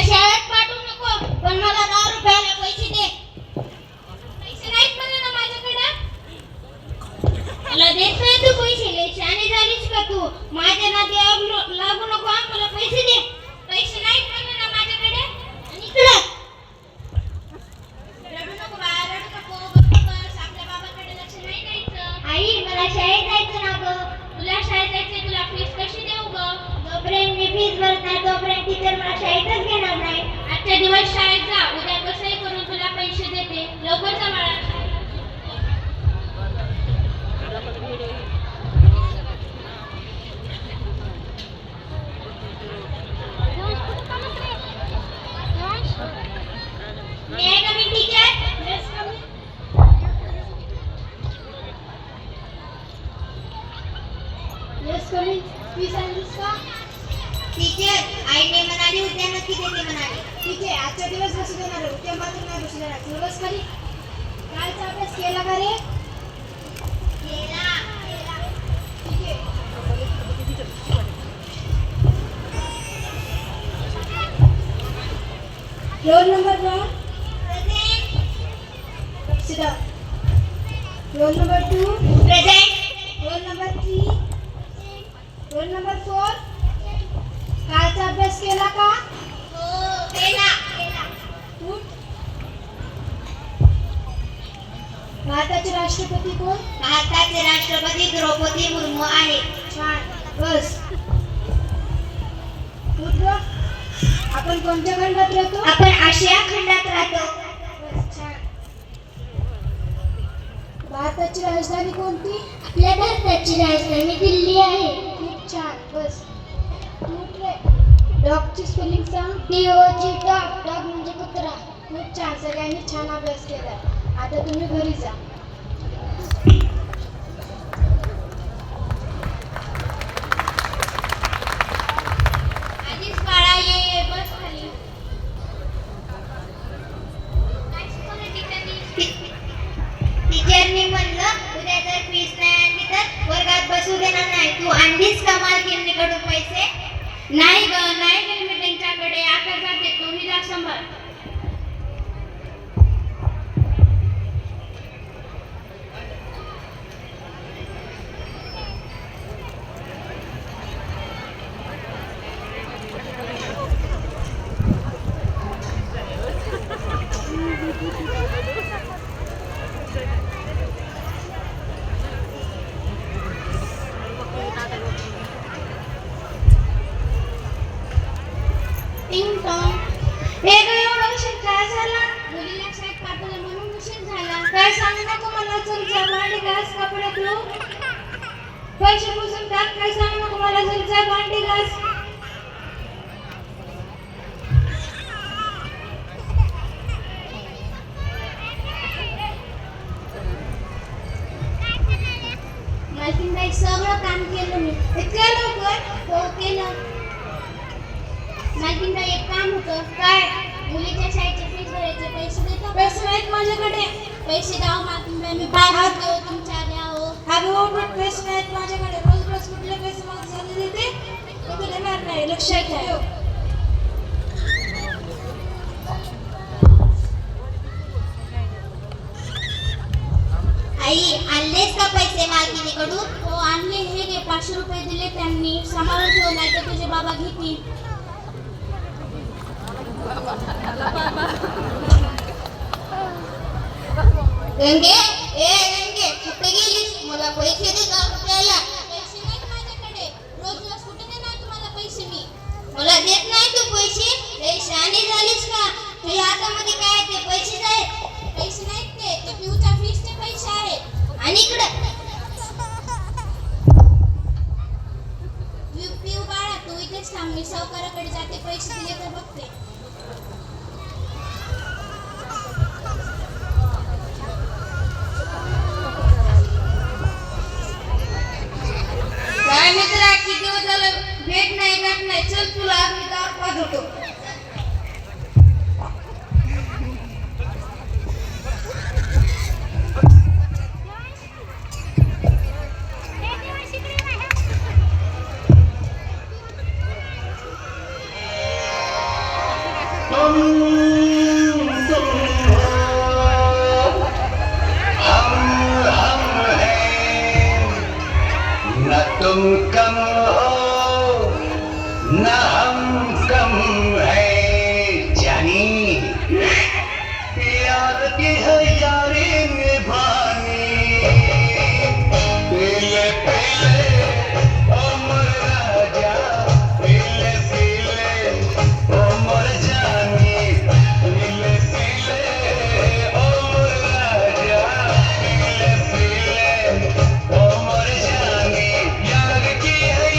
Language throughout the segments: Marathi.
शाळेत पाठवू नको, पण मला दारू प्यायला पैसे दे. पैसे नाहीत मला ना माझ्याकडे. मला देत नाही तू पैसे. लय शहाणी झालीस का तू? माझ्या नादी लागू नको. मला पैसे दे. पैसे नाहीत मला ना माझ्याकडे. आणि इकडे रडू नको बाळा, रडू नको. बस आपल्या बाबाकडे लक्ष नाही द्यायचं. आई मला शाळेत जायचं ना ग. तुला शाळेत जायचंय, तुला फीस कशी देऊ ग? जोपर्यंत मी फीस भरत नाही तोपर्यंत टीचर मला शाळेतच घेणार नाही. आजच्या दिवस शाळेत जा, उद्या कसंही करून तुला पैसे देते. लवकर जा बाळा. May I come in, teacher? Yes, come in. Yes, come in. Please answer का? टीचर, आईने म्हणाली उद्या नक्की देते म्हणाली. ठीक आहे, आजचा दिवस बसू देणार आहे. उद्या मात्र नाही बसू देणार. तुला बस खाली. कालचा अभ्यास केला का रे? केला. ठीक आहे. Roll number 1. Present. Sit down. Roll number 2. Present. Roll number 3. Roll number 4. कालचा अभ्यास केला का? हो, केला. उठ. भारताचे राष्ट्रपती कोण? भारताचे राष्ट्रपती द्रौपदी मुर्मू आहे. छान. बस. उठ ग. आपण कोणत्या खंडात राहतो? आपण आशिया खंडात राहतो. बस. छान. भारताची राजधानी कोणती? आपल्या भारताची राजधानी दिल्ली आहे. खूप छान. बस. उठ रे. डॉगची स्पेलिंग सांग. DOG dog. डॉग म्हणजे कुत्रा. खूप छान. सगळ्यांनी छान अभ्यास केला. आता तुम्ही घरी जा. आधीच बाळा ये, बस खाली. टीचरनी म्हणलं उद्या जर फीस नाही आणली तर वर्गात बसू देणार नाही. तू आणलीस का मालकीणीकडून पैसे? नाही ग, नाही गेली मी त्यांच्याकडे. आता जाते, तू हिला सांभाळ. टिंग टॉंग. हे ग, एवढा उशीर काय झाला? मुलीला शाळेत पाठवलं म्हणून उशीर झाला. काय सांगू नको मला. चल जा, भांडी घास, कपडे धु, पैसे पुसून टाक. काय सांगू नको मला. चल जा, भांडी घास. मालकीनबाई सगळं काम केलं मी. इतक्या लवकर? हो, केलं. मालकीनबाई एक काम होतं. काय? मुलीच्या शाळेचे फीस भरायचे पैसे देतो. पैसे नाहीत माझ्याकडे. पैसे द्याव मालकीनबाई, मी पाय पडतो तुमच्या द्यावं. अगं उठ. पैसे नाहीत माझ्याकडे. रोज रोज कुठले पैसे मला झाले देते? मी तुला देणार नाही. लक्षात ठेव. आई, आणलेस का पैसे मालकीनीकडून? हो, आणले. हे घे, 500 रुपये दिले त्यांनी. सांभाळून ठेव, नाही तर तुझे बाबा घेतील. गंगे, ए गंगे, कुठे गेलीस? मला पैसे दे का प्यायला. पैसे नाहीत माझ्याकडे. रोज रोज कुठे देणार तुम्हाला पैसे मी? मला देत नाही तू पैसे. लय शहाणी झालीस का? तुझ्या हातामध्ये काय आहे? ते पैसे आहेत. पैसे नाहीत ते पिऊच्या फीसचे पैसे आहेत. आणि इकडे पिऊ बाळा, तू इथेच थांब. मी सावकाराकडे जाते, पैसे दिले तर बघते. काय मित्रा, किती दिवस झालं भेट नाही, गाठ नाही. चल तुला आम्ही दार पाठवतो. तुम तुम हो, हम हैं, न तुम कम हो न हम कम है जानी, यार की है यारी निभानी, पीले पीले उमर राजा, पीले पीले उमर जानी, पीले पीले उमर राजा, पीले पीले उमर जानी, यार की है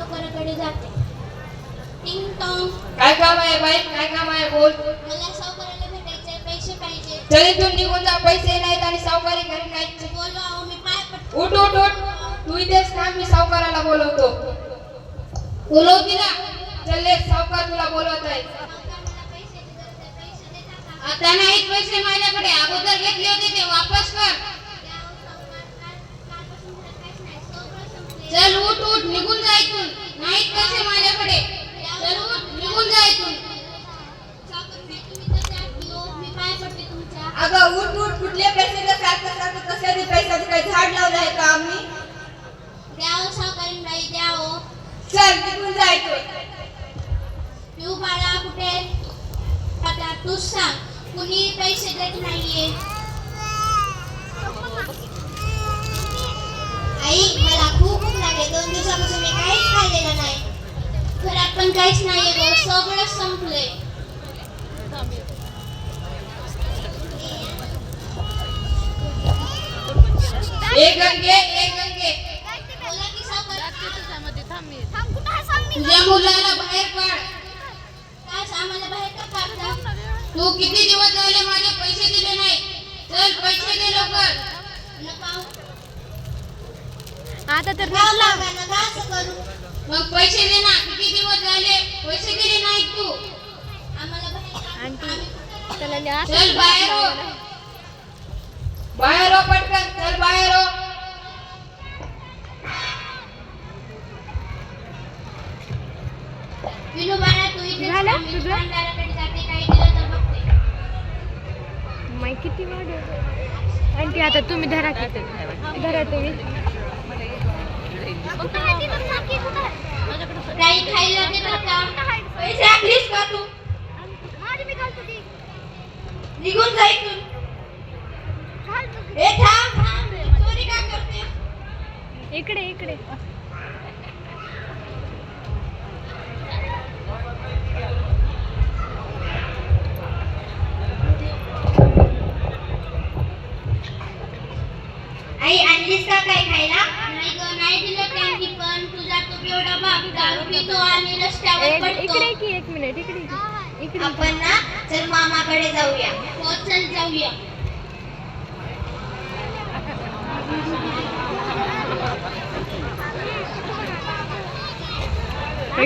सावकाराकडे जाते. टिंग टॉंग. काय काम आहे बाई, काय काम आहे बोल. मला सावकाराला भेटायचे, पैसे पाहिजे. चल इथून निघून जा, पैसे नाहीत आणि सावकारी घरी नाही. बोलवा अहो, मी पाय पडतो. उठ उठ उठ, तू इथेच थांब, मी सावकाराला बोलवतो. बोलवती ना, चल ये, सावकार तुला बोलवत आहे. सावकार, मला पैशाची गरज आहे. पैसे देता का? आता नाहीत पैसे माझ्याकडे, अगोदर घेतले होते ते वापस कर. द्या अहो सावकार, कालपासून घरात काहीच नाही. सगळं संपले. चल उठ उठ, निघून जा इथून, नाहीत पैसे माझ्याकडे. चल उठ, निघून जा इथून. सावकार, मी तुम्ही तर द्या की हो, मी पाय पडते तुमच्या. अगं उठ उठ, कुठले पैसे तर सारखं सारखं कशाचे पैशाचं काही झाड लावलं आहे का आम्ही. द्या अहो सावकारीणबाई, द्या अहो. चल निघून जा इथून. पिऊ बाळा कुठे? आता तूच सांग, कुणी पैसे देत नाहीये. आई, मला खूप भूक लागली. 2 दिवसापासून मी काहीच खाल्लेलं नाही. घरात पण काहीच नाहीये गं, सगळं संपलंय. एक गंगे, एक गंगे, बोला की सावकार. तुझ्या मुलाला बाहेर काढ. काय आम्हाला बाहेर का काढता? तू किती दिवस झाले माझे पैसे दिले नाही. चल पैसे दे लवकर. नका हो. आता तर का लागा ना, का असं करू? मग पैसे दे ना, किती दिवस झाले पैसे दिले नाहीत तू. आम्हाला बाहेर काढ. आंटी आम्ही कुठं त्याला लय असं चल बाहेर हो, बाहेर हो पटकन, चल बाहेर हो. विनू बाळा, तू इथे झालं थांब. मी तुझं? दुकानदाराकडे जाते, काही दिलं तर बघते. माय किती वाढ आंटी. आता तुम्ही धरा किती धरा तुम्ही. काही खायला देतात का? पैसे आणलीस का तू? निघून जा इथून. ए थांब थांब, चोरी का करते? इकडे इकडे. आई, आणलीस का काय खायला? नाही ग, नाही दिलं त्यांनी. पण तुझा तो केवढा बाप दारू पितो आणि रस्त्यावर पडतो. इकडे की 1 मिनिट इकडे की. इकडे आपण ना चल मामाकडे जाऊया. हो चल जाऊया.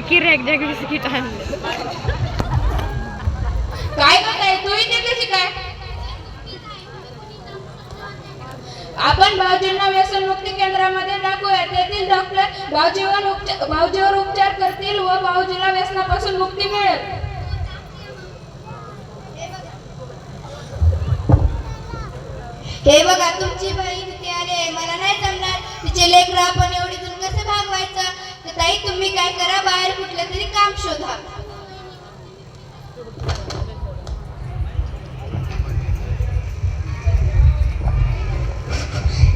किरॅक जग बिस्किट आणलं. काय करताय तू इथे कशी काय? आपण भाऊजींना व्यसनमुक्ती केंद्रामध्ये टाकूया. तेथील डॉक्टर भाऊजीवर उपचार करतील व भाऊजीला व्यसनापासून मुक्ती मिळेल. हे बघा, तुमची बहीण इथे आले. मला नाही जमणार. तिचे लेकरं आपण एवढी दूर कसं भागवायचं? तर ताई, तुम्ही काय करा, बाहेर कुठलं तरी काम शोधा.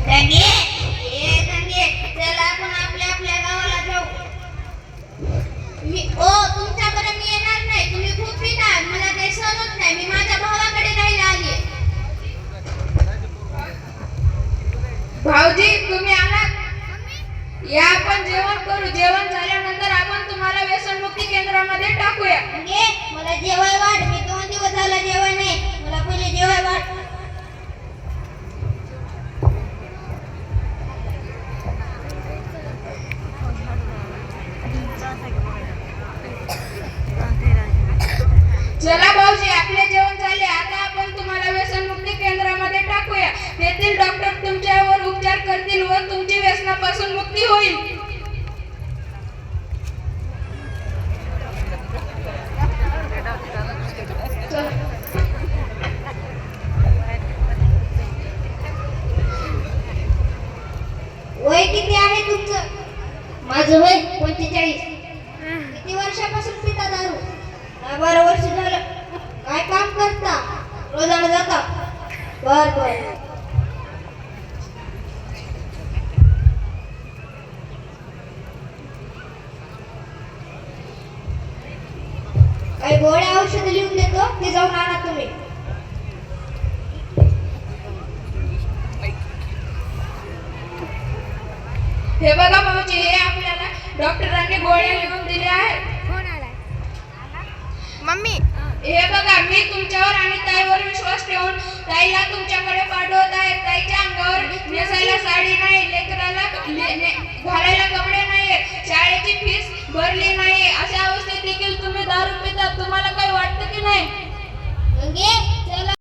गंगे, ए गंगे, चल आपण आपल्या गावाला जाऊ. तुमच्याकडे मी येणार नाही. तुम्ही खूप पिता, मला ते सहन होत नाही. मी माझ्या भावाकडे राहायला आली. भाऊजी तुम्ही आलात, या आपण जेवण करू. जेवण झाल्यानंतर आपण तुम्हाला व्यसनमुक्ती केंद्रामध्ये टाकूया. गंगे, मला जेवाय वाट. मी 2 दिवस झाला जेवण नाही. मला पहिले जेवाय वाट. चला भाऊजी, आपले जेवण झाले. आता आपण तुम्हाला व्यसनमुक्ती केंद्रामध्ये टाकूया. तेथील डॉक्टर तुमच्यावर उपचार करतील व तुमची व्यसनापासून मुक्ती होईल. वय किती आहे तुमचं? माझं वय 45. किती वर्षापासून पिता दारू? 12 वर्ष झालं. काय काम करता? रोजानं जाता? बर बर. काही गोळ्या औषध लिहून देतो, ते जाऊन आणा तुम्ही. हे बघा भाऊजी, हे आपल्याला डॉक्टरांनी गोळ्या लिहून दिल्या आहेत. फोन आलाय मम्मी. हे बघा, मी तुमच्यावर आणि ताईवर विश्वास ठेवून ताईला तुमच्याकडे पाठवत आहे. ताईच्या अंगावर नेसायला साडी नाही, लेकराला घालायला कपडे नाही, शाळेची फीस भरली नाही, अशा अवस्थेत देखील तुम्ही दारू पिता. तुम्हाला काही वाटतं की नाही? गंगे